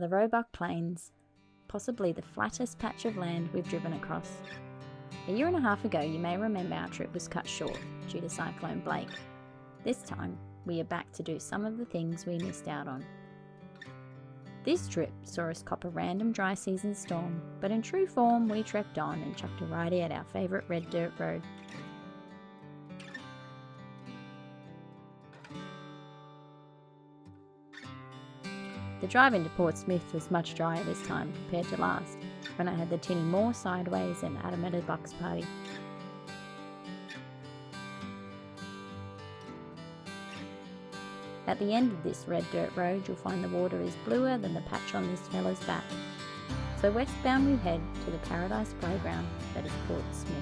the Roebuck Plains, possibly the flattest patch of land we've driven across. A year and a half ago, you may remember our trip was cut short due to Cyclone Blake. This time, we are back to do some of the things we missed out on. This trip saw us cop a random dry season storm, but in true form, we trekked on and chucked a ridey at our favourite red dirt road. The drive into Portsmouth was much drier this time compared to last, when I had the tinny more sideways and Adam at a Bucks party. At the end of this red dirt road, you'll find the water is bluer than the patch on this fella's back. So westbound we head to the paradise playground that is Portsmouth.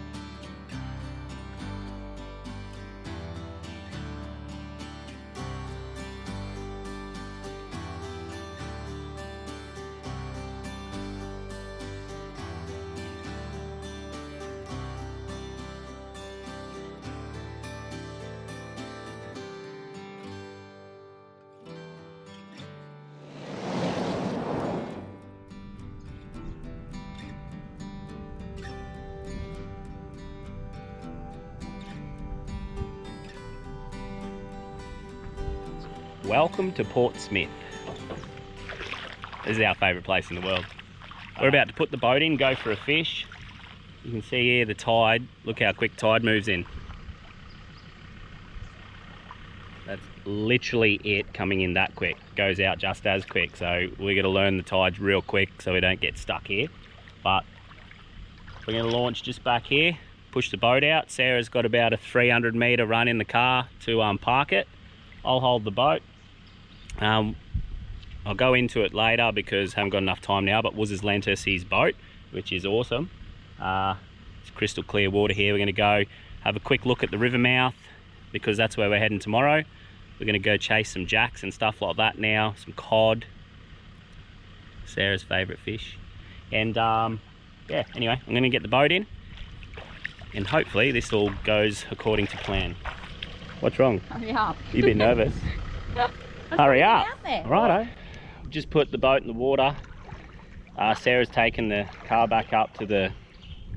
Welcome to Portsmouth. This is our favourite place in the world. We're about to put the boat in, go for a fish. You can see here the tide. Look how quick tide moves in. That's literally it, coming in that quick. Goes out just as quick. So we're going to learn the tides real quick so we don't get stuck here. But we're going to launch just back here, push the boat out. Sarah's got about a 300 metre run in the car to park it. I'll hold the boat. I'll go into it later because I haven't got enough time now, but Woz lent us his boat, which is awesome. It's crystal clear water here. We're going to go have a quick look at the river mouth because that's where we're heading tomorrow. We're going to go chase some jacks and stuff like that now, some cod, Sarah's favourite fish. And yeah, anyway, I'm going to get the boat in and hopefully this all goes according to plan. What's wrong? Hurry up. You've been nervous. Hurry up. Righto. Just put the boat in the water. Sarah's taken the car back up to the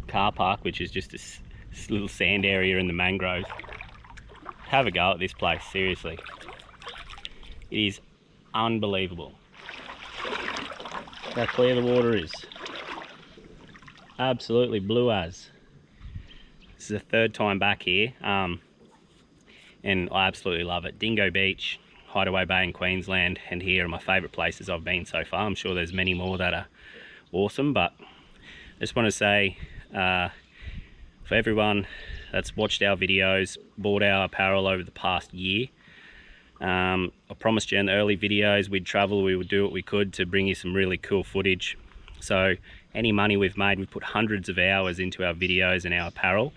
car park, which is just this little sand area in the mangroves. Have a go at this place, seriously. It is unbelievable. How clear the water is. Absolutely blue as. This is the third time back here. And I absolutely love it. Dingo Beach, Hideaway Bay in Queensland, and here are my favourite places I've been so far. I'm sure there's many more that are awesome, but I just want to say for everyone that's watched our videos, bought our apparel over the past year, I promised you in the early videos we'd travel, we would do what we could to bring you some really cool footage. So any money we've made, we've put hundreds of hours into our videos and our apparel,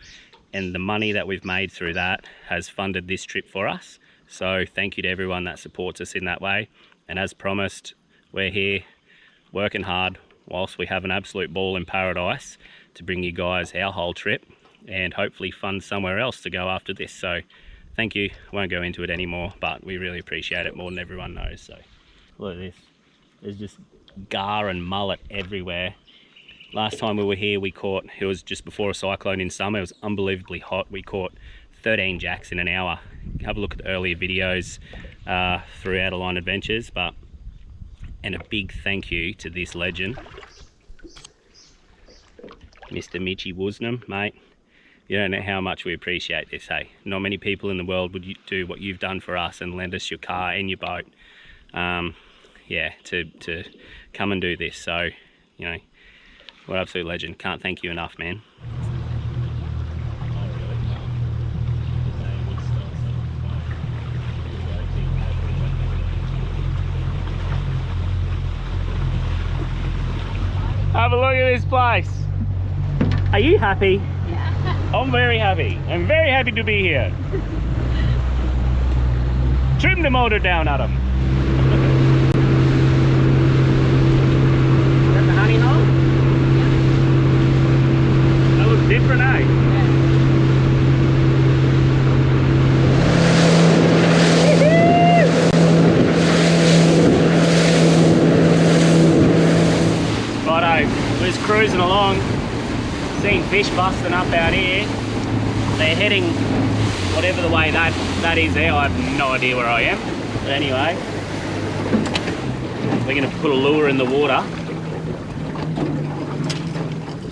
and the money that we've made through that has funded this trip for us. So thank you to everyone that supports us in that way. And as promised, we're here working hard whilst we have an absolute ball in paradise to bring you guys our whole trip and hopefully fund somewhere else to go after this. So thank you. I won't go into it anymore, but we really appreciate it more than everyone knows. So look at this. There's just gar and mullet everywhere. Last time we were here, we caught, it was just before a cyclone in summer, it was unbelievably hot. We caught 13 jacks in an hour. Have a look at the earlier videos through Out of Line Adventures. And a big thank you to this legend, Mr. Mitchy Woosnam, mate. You don't know how much we appreciate this, hey? Not many people in the world would do what you've done for us and lend us your car and your boat. Yeah, to come and do this. So, you know, what an absolute legend. Can't thank you enough, man. Have a look at this place. Are you happy? Yeah. I'm very happy. I'm very happy to be here. Trim the motor down, Adam. Is that the honey hole? Yeah. That looks different, eh? Yeah. cruising along, seeing fish busting up out here. They're heading whatever the way that is there. I have no idea where I am. But anyway, we're going to put a lure in the water.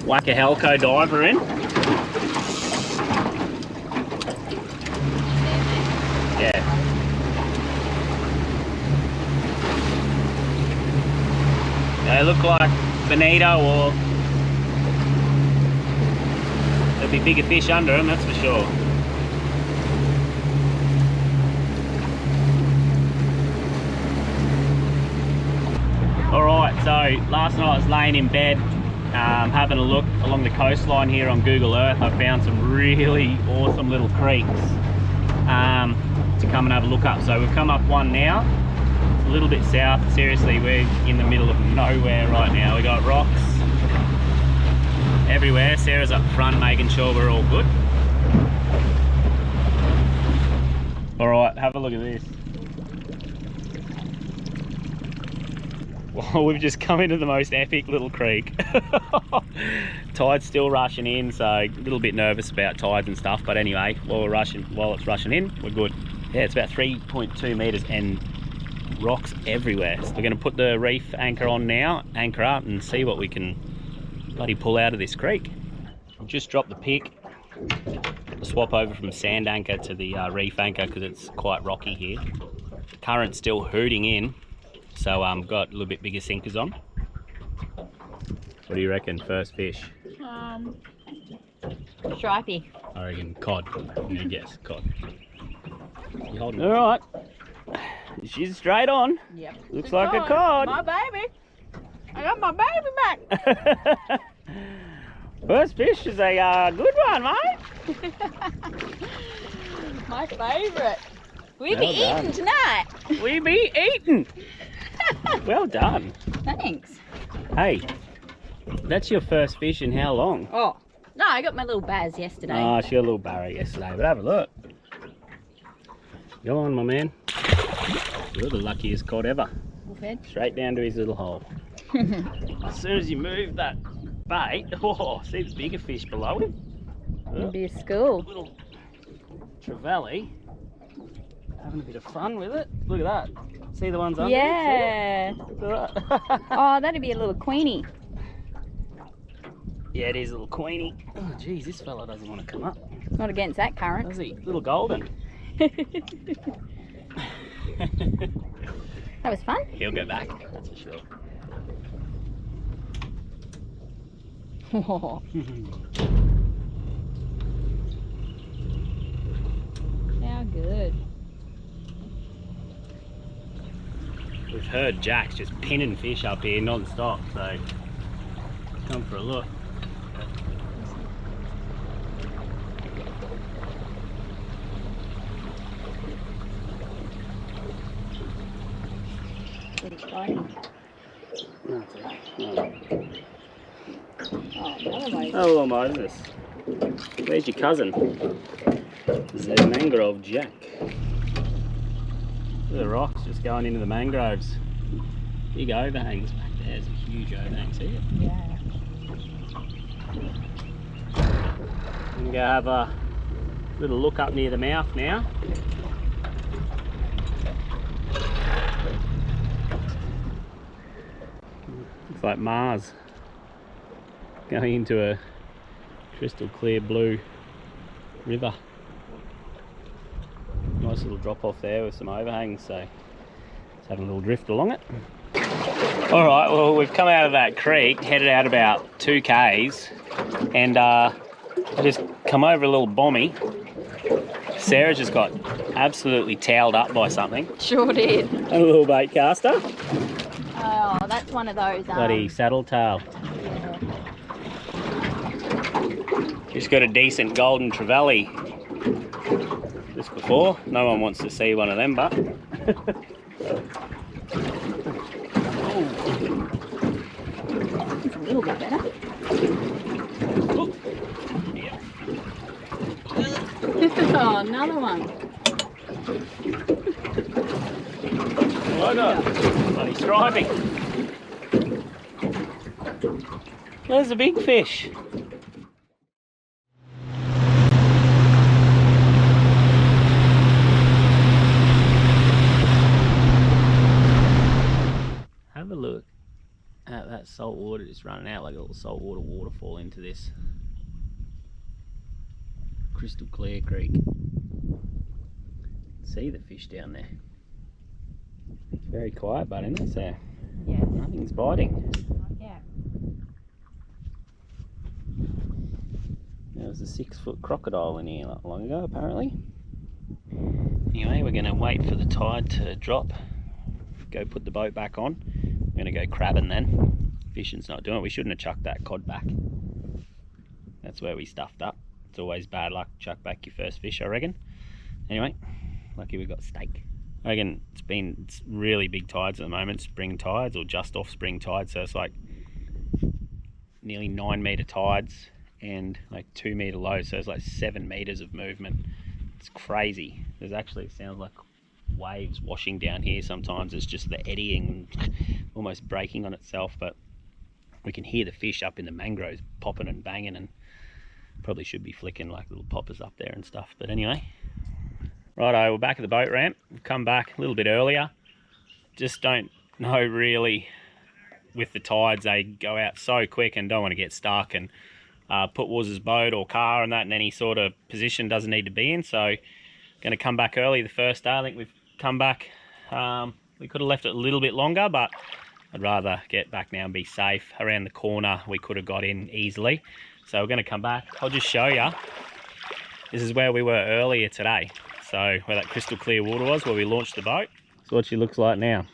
Whack a Halco diver in. Yeah. They look like bonito, or there'll be bigger fish under them, that's for sure. Alright, so last night I was laying in bed having a look along the coastline here on Google Earth. I found some really awesome little creeks to come and have a look up. So we've come up one now. It's a little bit south. Seriously, we're in the middle of nowhere right now. We got rocks everywhere. Sarah's up front making sure we're all good. Alright, have a look at this. Well, we've just come into the most epic little creek. Tide's still rushing in, so a little bit nervous about tides and stuff, but anyway, while it's rushing in, we're good. Yeah, it's about 3.2 meters and rocks everywhere. So we're going to put the reef anchor on now, anchor up, and see what we can bloody pull out of this creek. I've just dropped the pick, swap over from sand anchor to the reef anchor because it's quite rocky here. The current's still hooting in. So got a little bit bigger sinkers on. What do you reckon, first fish? Stripey. I reckon cod. I'm gonna guess cod. You holding? All right. She's straight on. Yep. Looks like a cod. My baby. I got my baby back. First fish is a good one, mate. My favourite. We be eating tonight. We be eating. Well done. Thanks. Hey, that's your first fish in how long? Oh, no, I got my little baz yesterday. Oh, she got a little barra yesterday, but have a look. Go on, my man. You're the luckiest cod ever. All fed? Straight down to his little hole. As soon as you move that bait, oh, see the bigger fish below him? It'd be a school. Little trevally. Having a bit of fun with it. Look at that. See the ones under? Yeah. Look at that. Oh, that'd be a little queenie. Yeah, it is a little queenie. Oh, geez, this fella doesn't want to come up. Not against that current. Does he? Little golden. That was fun. He'll go back, that's for sure. Oh. How good. We've heard Jack's just pinning fish up here non-stop, so come for a look. Oh, Moses. Where's your cousin? The mangrove Jack. Look at the rocks just going into the mangroves. Big overhangs back there. There's a huge overhang, see it? Yeah. I'm going to go have a little look up near the mouth now. Looks like Mars going into a crystal clear blue river. Nice little drop off there with some overhangs, so just having a little drift along it. Alright, well we've come out of that creek, headed out about 2 k's, and I just come over a little bommy. Sarah just got absolutely towelled up by something. Sure did. And a little bait caster. Oh, that's one of those. Bloody saddle tail. Yeah. Just got a decent golden trevally just before. No one wants to see one of them, but. It's a little bit better. Oh, yeah. Oh, another one. Why not? Bloody striping. There's a big fish. Have a look at that salt water just running out like a little saltwater waterfall into this crystal clear creek. See the fish down there. It's very quiet, but isn't it? So Yeah. nothing's biting. Yeah. There was a 6-foot crocodile in here not long ago, apparently. Anyway, we're going to wait for the tide to drop. Go put the boat back on. We're going to go crabbing then. Fishing's not doing it. We shouldn't have chucked that cod back. That's where we stuffed up. It's always bad luck to chuck back your first fish, I reckon. Anyway, lucky we got steak. I reckon it's really big tides at the moment, spring tides or just off spring tides. So it's like nearly 9 metre tides and like 2 metre lows. So it's like 7 metres of movement. It's crazy. There's actually, it sounds like waves washing down here sometimes. It's just the eddying almost breaking on itself, but we can hear the fish up in the mangroves popping and banging, and probably should be flicking like little poppers up there and stuff. But anyway, righto, we're back at the boat ramp. We've come back a little bit earlier. Just don't know really with the tides, they go out so quick and don't want to get stuck and put Waz's boat or car and that in any sort of position doesn't need to be in. So going to come back early the first day. I think we've come back, we could have left it a little bit longer, but I'd rather get back now and be safe. Around the corner we could have got in easily. So we're going to come back. I'll just show you. This is where we were earlier today. So where that crystal clear water was, where we launched the boat. That's what she looks like now.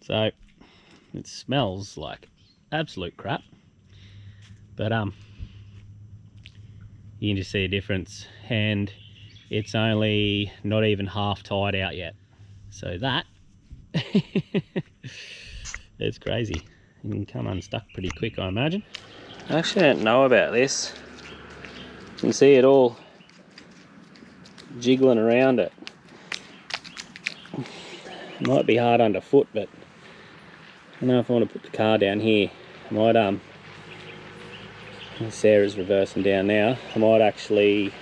So it smells like absolute crap. But you can just see a difference, and it's only not even half tide out yet. So that it's crazy. You can come unstuck pretty quick, I imagine. I actually don't know about this. You can see it all jiggling around it. It might be hard underfoot, but I don't know if I want to put the car down here. I might Sarah's reversing down now. I might actually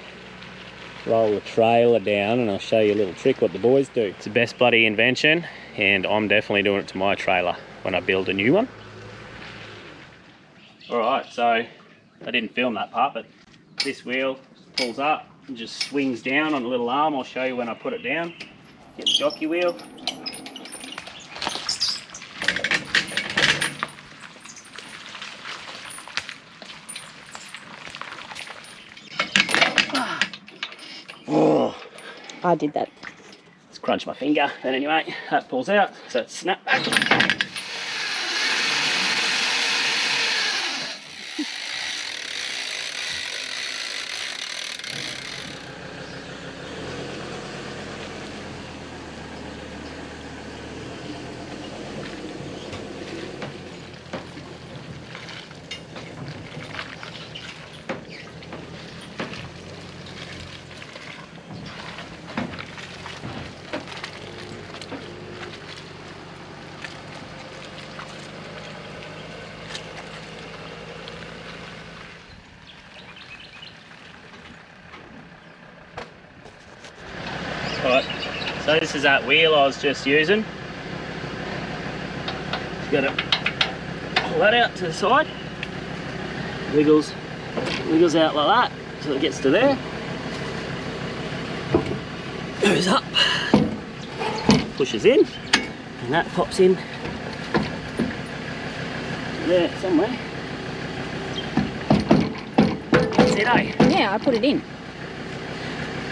roll the trailer down and I'll show you a little trick what the boys do. It's the best bloody invention, and I'm definitely doing it to my trailer when I build a new one. Alright, so I didn't film that part, but this wheel pulls up and just swings down on a little arm. I'll show you when I put it down. Get the jockey wheel. I did that. Let's crunch my finger. But anyway, that pulls out, so it's snap back. Alright, so this is that wheel I was just using. Just got to pull that out to the side. Wiggles out like that, so it gets to there. Goes up, pushes in, and that pops in there somewhere. That's it, eh? Yeah, I put it in.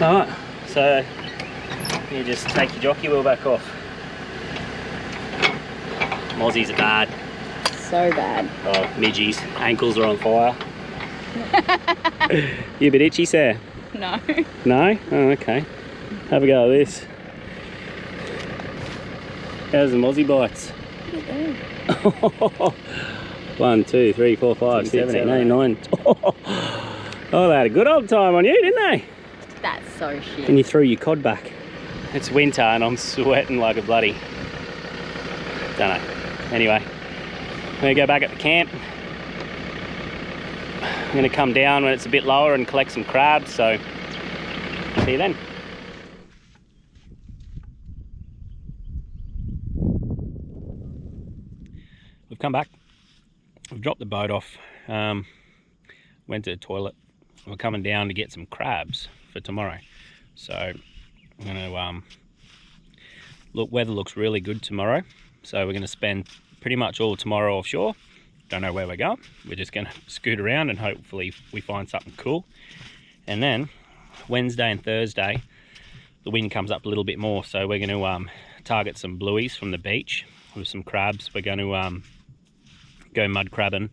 Alright, so you just take your jockey wheel back off. Mozzies are bad. So bad. Oh, midgies. Ankles are on fire. You a bit itchy, Sarah? No. No? Oh, okay. Have a go at this. How's the mozzie bites? 1, 2, 3, 4, 5, 6, 7, 8, 9. Oh, they had a good old time on you, didn't they? That's so shit. And you threw your cod back. It's winter and I'm sweating like a bloody... Don't know. Anyway, I'm going to go back at the camp. I'm going to come down when it's a bit lower and collect some crabs, so see you then. We've come back. We've dropped the boat off. Went to the toilet. We're coming down to get some crabs for tomorrow. So I'm going to look. Weather looks really good tomorrow, so we're going to spend pretty much all tomorrow offshore. Don't know where we're going. We're just going to scoot around and hopefully we find something cool. And then Wednesday and Thursday, the wind comes up a little bit more, so we're going to target some blueies from the beach with some crabs. We're going to go mud crabbing,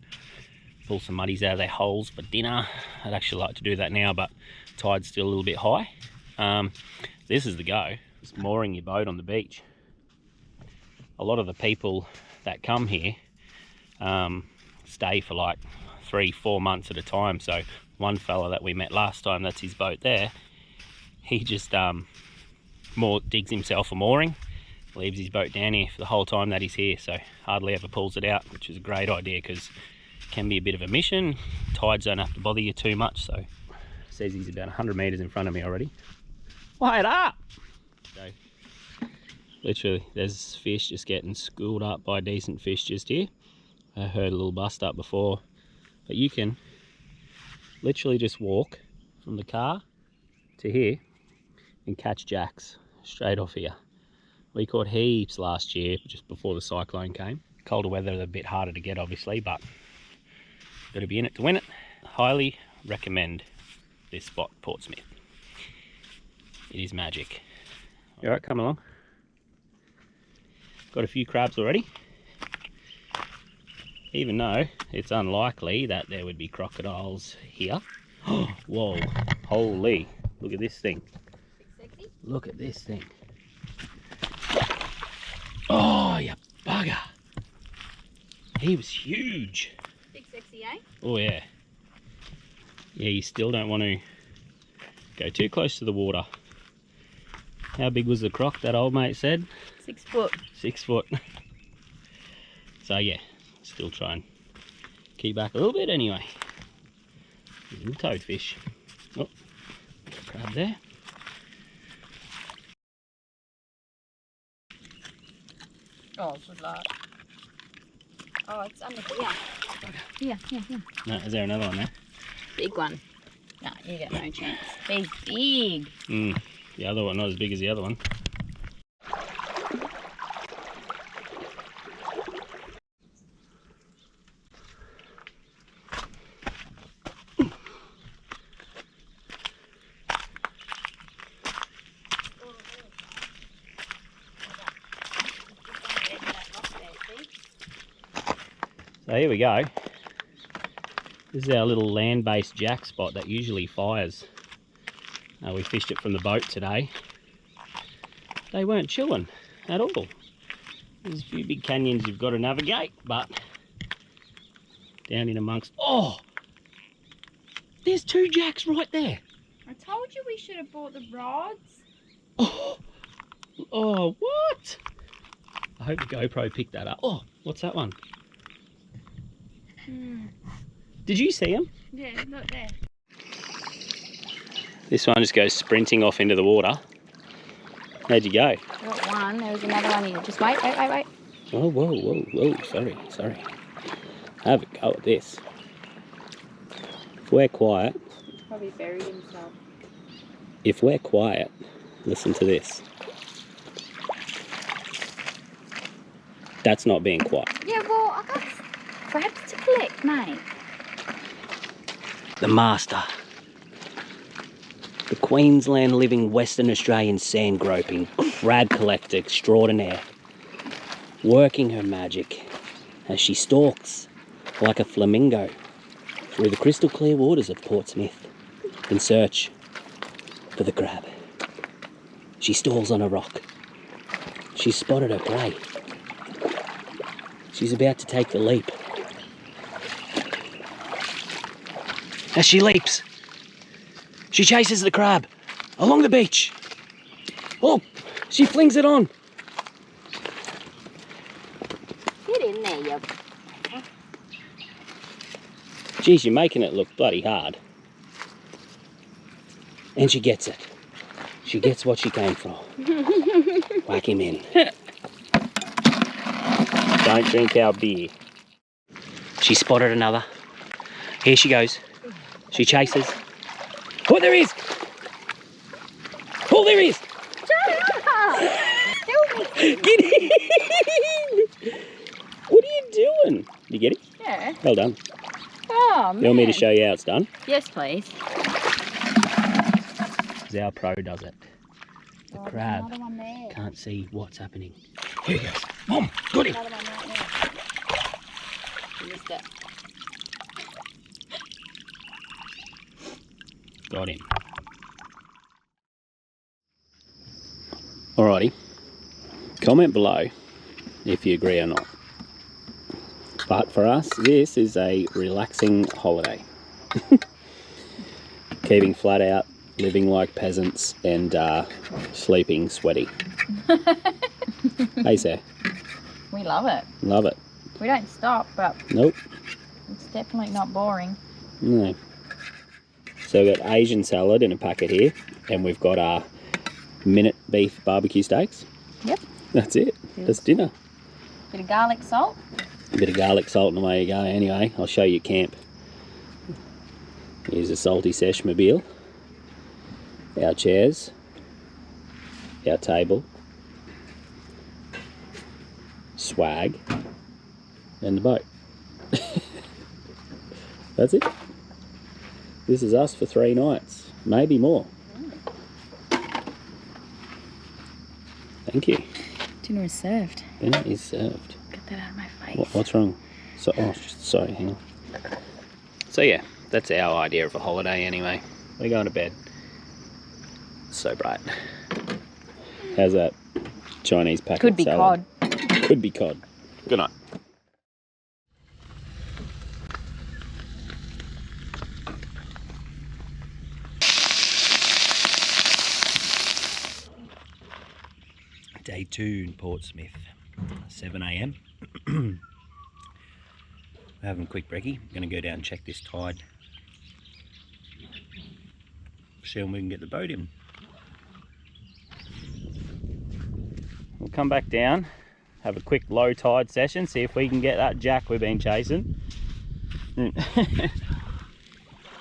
pull some muddies out of their holes for dinner. I'd actually like to do that now, but tide's still a little bit high. This is the go. Just mooring your boat on the beach. A lot of the people that come here stay for like 3-4 months at a time. So one fella that we met last time, that's his boat there, he just digs himself a mooring, leaves his boat down here for the whole time that he's here, so hardly ever pulls it out, which is a great idea because it can be a bit of a mission. Tides don't have to bother you too much. So says he's about 100 meters in front of me already. Wait up! So literally there's fish just getting schooled up by decent fish just here. I heard a little bust up before, but you can literally just walk from the car to here and catch jacks straight off here. We caught heaps last year just before the cyclone came. Colder weather is a bit harder to get obviously, but got to be in it to win it. Highly recommend this spot, Portsmouth. It is magic. You alright, come along. Got a few crabs already. Even though it's unlikely that there would be crocodiles here. Whoa, holy, look at this thing. Sexy? Look at this thing. Oh, you bugger. He was huge. Big sexy, eh? Oh yeah. Yeah, you still don't want to go too close to the water. How big was the croc that old mate said? 6 foot. 6 foot. So yeah, still try and keep back a little bit anyway. Little toadfish. Oh, crab there. Oh, good luck. Oh, it's under here. Here. No, is there another one there? Big one. No, you get no chance. He's big. The other one not as big as the other one. So here we go. This is our little land-based jack spot that usually fires. We fished it from the boat today. They weren't chilling at all. There's a few big canyons you've got to navigate, but down in amongst... Oh! There's 2 jacks right there. I told you we should have bought the rods. Oh, what? I hope the GoPro picked that up. Oh, what's that one? Did you see him? Yeah, look there. This one just goes sprinting off into the water. How'd you go? Got one. There was another one here. Just wait. Oh, whoa. Sorry. Have a go at this. If we're quiet... Probably buried himself. If we're quiet, listen to this. That's not being quiet. Yeah, well, I got crabs to collect, mate. The master. The Queensland living Western Australian sand groping crab collector extraordinaire. Working her magic as she stalks like a flamingo through the crystal clear waters of Portsmouth in search for the crab. She stalls on a rock. She's spotted her prey. She's about to take the leap. As she leaps, she chases the crab along the beach. Oh, she flings it on. Get in there, you... Geez, you're making it look bloody hard. And she gets it. She gets what she came for. Whack him in. Don't drink our beer. She spotted another. Here she goes. She chases. Oh, there is! Oh, there is! Get in! What are you doing? Did you get it? Yeah. Well done. Oh, man. You want me to show you how it's done? Yes, please. Our pro does it. The crab Another one there. can't see what's happening. Here he goes. Mom, got him. Another one right there. You missed it. Got him. Alrighty. Comment below if you agree or not. But for us, this is a relaxing holiday. Keeping flat out, living like peasants, and sleeping sweaty. Hey, Sarah. We love it. Love it. We don't stop, but Nope. it's definitely not boring. No. So we've got Asian salad in a packet here, and we've got our minute beef barbecue steaks. Yep. That's it. That's dinner. Bit of garlic salt. A bit of garlic salt and away you go. Anyway, I'll show you camp. Here's a salty sesh mobile. Our chairs. Our table. Swag. And the boat. That's it. This is us for 3 nights. Maybe more. Thank you. Dinner is served. Dinner is served. Get that out of my face. What's wrong? So, oh, sorry, hang on. So yeah, that's our idea of a holiday anyway. We're going to bed. It's so bright. How's that Chinese packet Could be salad? cod. Could be cod. Good night. Day 2 in Portsmouth, 7 AM. We're having a quick brekkie. I'm going to go down and check this tide. See when we can get the boat in. We'll come back down, have a quick low tide session, see if we can get that jack we've been chasing.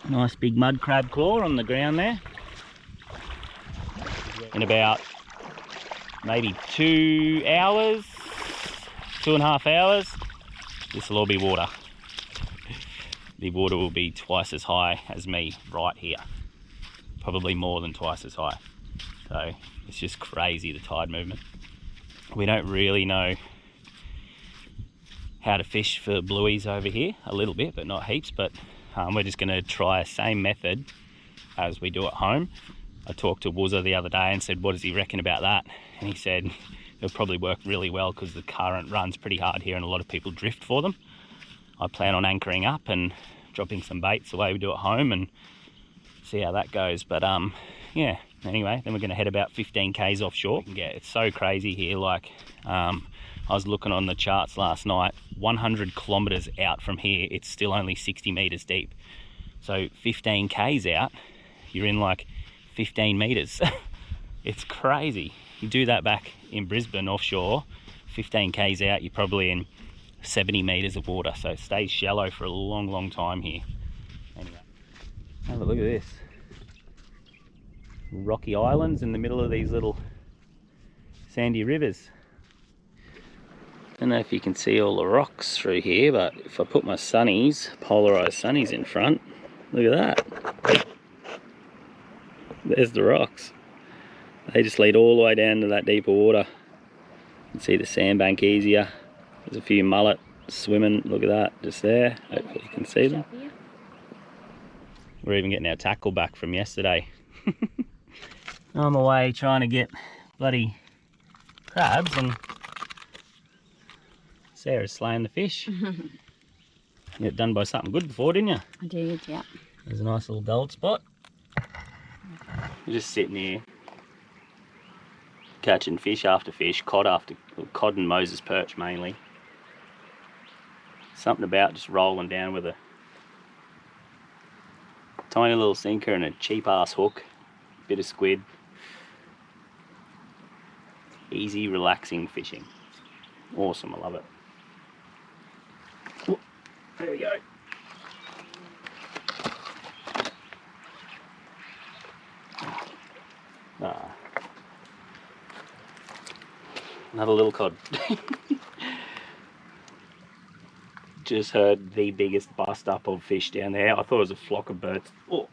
Nice big mud crab claw on the ground there. In about maybe 2 hours, 2.5 hours, this will all be water. The water will be twice as high as me right here. Probably more than twice as high. So it's just crazy, the tide movement. We don't really know how to fish for blueies over here, a little bit, but not heaps. But we're just gonna try the same method as we do at home. I talked to Woozer the other day and said, what does he reckon about that? And he said it'll probably work really well because the current runs pretty hard here and a lot of people drift for them. I plan on anchoring up and dropping some baits the way we do at home and see how that goes. But yeah, anyway, then we're going to head about 15 k's offshore. Yeah, it's so crazy here. Like I was looking on the charts last night, 100 kilometers out from here, it's still only 60 meters deep. So 15 k's out, you're in like 15 meters. It's crazy. You do that back in Brisbane offshore, 15 k's out, you're probably in 70 meters of water. So it stays shallow for a long time here. Anyway, have a look at this. Rocky islands in the middle of these little sandy rivers. Don't know if you can see all the rocks through here, but if I put my sunnies, polarized sunnies in front, look at that. There's the rocks. They just lead all the way down to that deeper water. You can see the sandbank easier. There's a few mullet swimming, look at that, just there. Hopefully you can see them. We're even getting our tackle back from yesterday. I'm away trying to get bloody crabs and Sarah's slaying the fish. You got done by something good before, didn't you? I did, yeah. There's a nice little gold spot. You're just sitting here catching fish after fish, cod and Moses perch mainly. Something about just rolling down with a Tiny little sinker and a cheap ass hook. Bit of squid. Easy, relaxing fishing. Awesome, I love it. There we go. Another little cod. Just heard the biggest bust up of fish down there. I thought it was a flock of birds. Oh.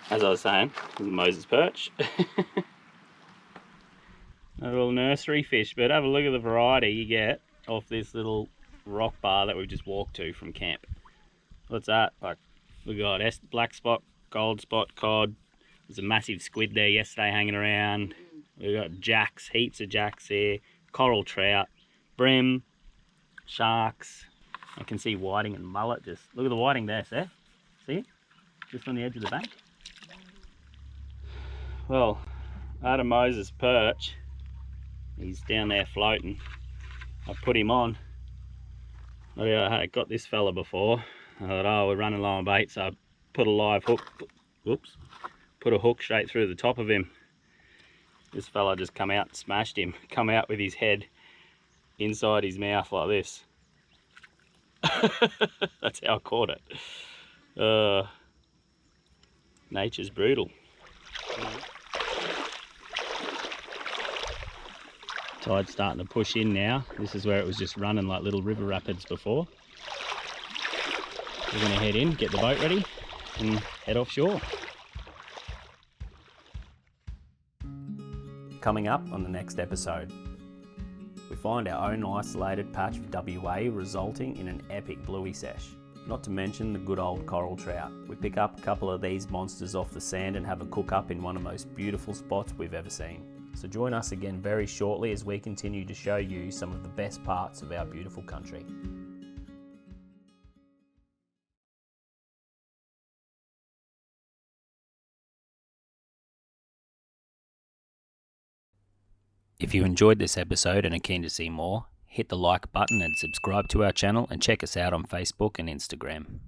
As I was saying, this is Moses perch. A little nursery fish, but have a look at the variety you get off this little rock bar that we've just walked to from camp. What's that? Like, we got black spot, gold spot cod. There's a massive squid there yesterday hanging around. We got jacks, heaps of jacks there. Coral trout, brim, sharks. I can see whiting and mullet. Just look at the whiting there, Seth. See it? Just on the edge of the bank. Well, out of Moses perch, he's down there floating. I put him on. I got this fella before. I thought, oh, we're running low on bait, so I put a live hook. Whoops. Put a hook straight through the top of him. This fella just come out and smashed him. Come out with his head inside his mouth like this. That's how I caught it. Nature's brutal. Tide's starting to push in now. This is where it was just running like little river rapids before. We're going to head in, get the boat ready and head offshore. Coming up on the next episode, we find our own isolated patch of WA resulting in an epic bluey sesh. Not to mention the good old coral trout. We pick up a couple of these monsters off the sand and have a cook up in one of the most beautiful spots we've ever seen. So join us again very shortly as we continue to show you some of the best parts of our beautiful country. If you enjoyed this episode and are keen to see more, hit the like button and subscribe to our channel and check us out on Facebook and Instagram.